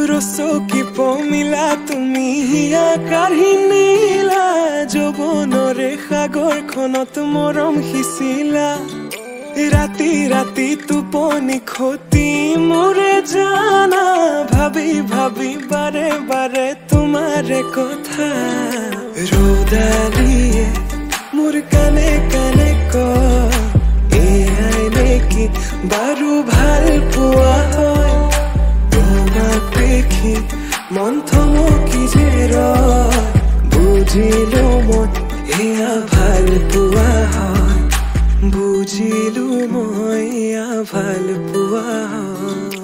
रसो की पमिला तुमी आकाशी नीला যৌৱনৰে সাগৰখনত মৰম সিঁচিলা ৰাতি ৰাতি টোপনি খতি মোৰে জানা ভাবি ভাবি বাৰে বাৰে তোমাৰে কথা ৰ'দালিয়ে মোৰ কানে কানে কয় এয়াই নেকি বাৰু ভাল পোৱা হয় দেখি মন থমকি যে ৰয় বুজিলো মই এয়া ভাল পোৱা হয় বুজিলো মই এয়া ভাল পোৱা হয়